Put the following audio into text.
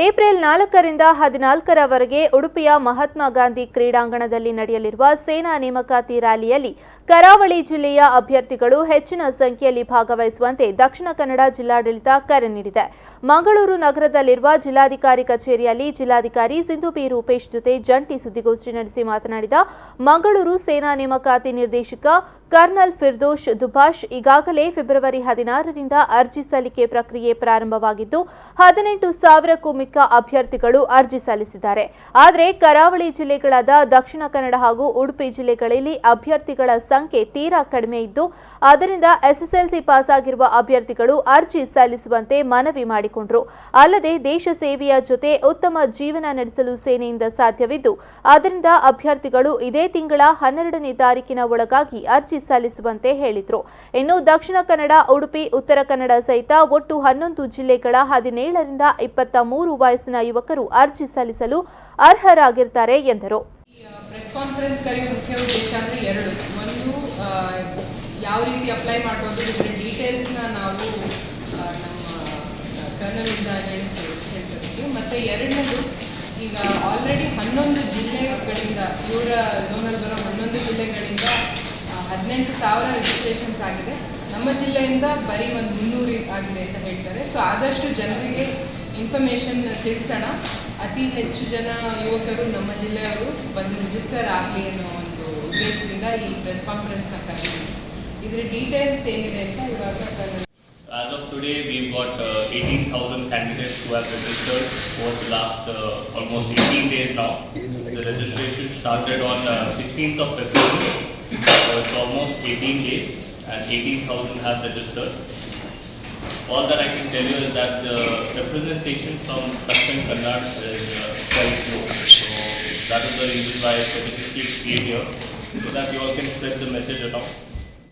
April 4ರಿಂದ 14ರವರೆಗೆ ಉಡುಪಿಯ ಮಹಾತ್ಮ ಗಾಂಧಿ ಕ್ರೀಡಾಂಗಣದಲ್ಲಿ ನಡೆಯಲಿರುವ ಸೇನಾ ನೇಮಕಾತಿ ರ್ಯಾಲಿಯಲ್ಲಿ ಕರಾವಳಿ ಜಿಲ್ಲೆಯ ಅಭ್ಯರ್ಥಿಗಳು ಹೆಚ್ಚಿನ ಸಂಖ್ಯೆಯಲ್ಲಿ ಭಾಗವಹಿಸುವಂತೆ ದಕ್ಷಿಣ ಕನ್ನಡ ಜಿಲ್ಲಾಡಳಿತ ಕರೆ ನೀಡಿದೆ. ಮಂಗಳೂರು ನಗರದಲ್ಲಿರುವ ಜಿಲ್ಲಾಧಿಕಾರಿ ಕಚೇರಿಯಲ್ಲಿ ಜಿಲ್ಲಾಧಿಕಾರಿ ಸಿಂಧು ಬಿ ರೂಪೇಶ್ ಜೊತೆ ಜಂಟಿ ಸುದ್ದಿಗೋಷ್ಠಿ ನಡೆಸಿ ಮಾತನಾಡಿದ ಮಂಗಳೂರು ಸೇನಾ ನೇಮಕಾತಿ ನಿರ್ದೇಶಕ ಕರ್ನಲ್ ಫಿರ್ದೋಷ್ ದುಬಾಷ್, ಈಗಾಗಲೇ ಫೆಬ್ರವರಿ 16ರಿಂದ ಅರ್ಜಿ ಸಲ್ಲಿಕೆ ಪ್ರಕ್ರಿಯೆ ಪ್ರಾರಂಭವಾಗಿದ್ದು 18,000ಕ್ಕೂ ಮಿಕ್ಕ ಅಭ್ಯರ್ಥಿಗಳು ಅರ್ಜಿ ಸಲ್ಲಿಸಿದ್ದಾರೆ. ಆದರೆ ಕರಾವಳಿ ಜಿಲ್ಲೆಗಳಾದ ದಕ್ಷಿಣ ಕನ್ನಡ ಹಾಗೂ ಉಡುಪಿ ಜಿಲ್ಲೆಗಳಲ್ಲಿ ಅಭ್ಯರ್ಥಿಗಳ ಸಂಖ್ಯೆ ತೀರಾ ಕಡಿಮೆ ಇದ್ದು, ಆದ್ದರಿಂದ ಎಸ್ಎಸ್ಎಲ್ಸಿ ಪಾಸ್ ಆಗಿರುವ ಅಭ್ಯರ್ಥಿಗಳು ಅರ್ಜಿ ಸಲ್ಲಿಸುವಂತೆ ಮನವಿ ಮಾಡಿಕೊಂಡರು. ಅಲ್ಲದೆ ದೇಶ ಸೇವೆಯ ಜೊತೆ ಉತ್ತಮ ಜೀವನ ನಡೆಸಲು ಸೇನೆಯಿಂದ ಸಾಧ್ಯವಿದ್ದು, ಆದ್ದರಿಂದ ಅಭ್ಯರ್ಥಿಗಳು ಇದೇ ತಿಂಗಳ 12ನೇ ತಾರೀಕಿನ ಒಳಗಾಗಿ ಅರ್ಜಿ ಸಲ್ಲಿಸುವಂತೆ ಹೇಳಿದರು. ಇನ್ನು ದಕ್ಷಿಣ ಕನ್ನಡ, ಉಡುಪಿ, ಉತ್ತರ ಕನ್ನಡ ಸಹಿತ ಒಟ್ಟು 11 ಜಿಲ್ಲೆಗಳ 17ರಿಂದ 23 ವಯಸ್ಸಿನ ಯುವಕರು ಅರ್ಜಿ ಸಲ್ಲಿಸಲು ಅರ್ಹರಾಗಿರುತ್ತಾರೆ ಎಂದರು. ಪ್ರೆಸ್ ಕಾನ್ಫರೆನ್ಸ್ ಕರೆಯುವ ಮುಖ್ಯ ಉದ್ದೇಶ ಅಂದರೆ ಎರಡು. ಒಂದು, ಯಾವ ರೀತಿ ಅಪ್ಲೈ ಮಾಡಬಹುದು ಇದರ ಡೀಟೇಲ್ಸ್ನ ನಾವು ನಮ್ಮ ಕರ್ನಲಿಂದ ಹೇಳ್ತಿದ್ದೀವಿ. ಮತ್ತು ಎರಡನೇದು, ಈಗ ಆಲ್ರೆಡಿ 11 ಜಿಲ್ಲೆಗಳಿಂದ ಇವರ ಝೋನಲ್ಲಿ ಬರೋ 11 ಜಿಲ್ಲೆಗಳಿಂದ 18,000 ರಿಜಿಸ್ಟ್ರೇಷನ್ಸ್ ಆಗಿದೆ. ನಮ್ಮ ಜಿಲ್ಲೆಯಿಂದ ಬರೀ ಒಂದು 300 ಆಗಿದೆ ಅಂತ ಹೇಳ್ತಾರೆ. ಸೊ ಆದಷ್ಟು ಜನರಿಗೆ ಇನ್ಫಾರ್ಮೇಷನ್ ತಿಳಿಸೋಣ. ಅತಿ ಹೆಚ್ಚು ಜನ ಯುವಕರು ನಮ್ಮ ಜಿಲ್ಲೆಯವರು ಬಂದು ರಿಜಿಸ್ಟರ್ ಆಗಲಿ ಅನ್ನೋ ಒಂದು ಉದ್ದೇಶದಿಂದ ಈ ಪ್ರೆಸ್ ಕಾನ್ಫರೆನ್ಸ್ನ ಕರೆದಿದ್ದೀವಿ. ಇದರ ಡೀಟೇಲ್ಸ್ ಏನಿದೆ ಅಂತ ಇವಾಗ As of today, we've got 18,000 candidates who have registered over the last almost 18 days now. The registration started on 16th of February. It's almost 18 days and 18,000 have registered. All that I can tell you is that the representation from Dakshin Kannada is quite low. So that is the reason why I specifically came here, so that you all can spread the message around.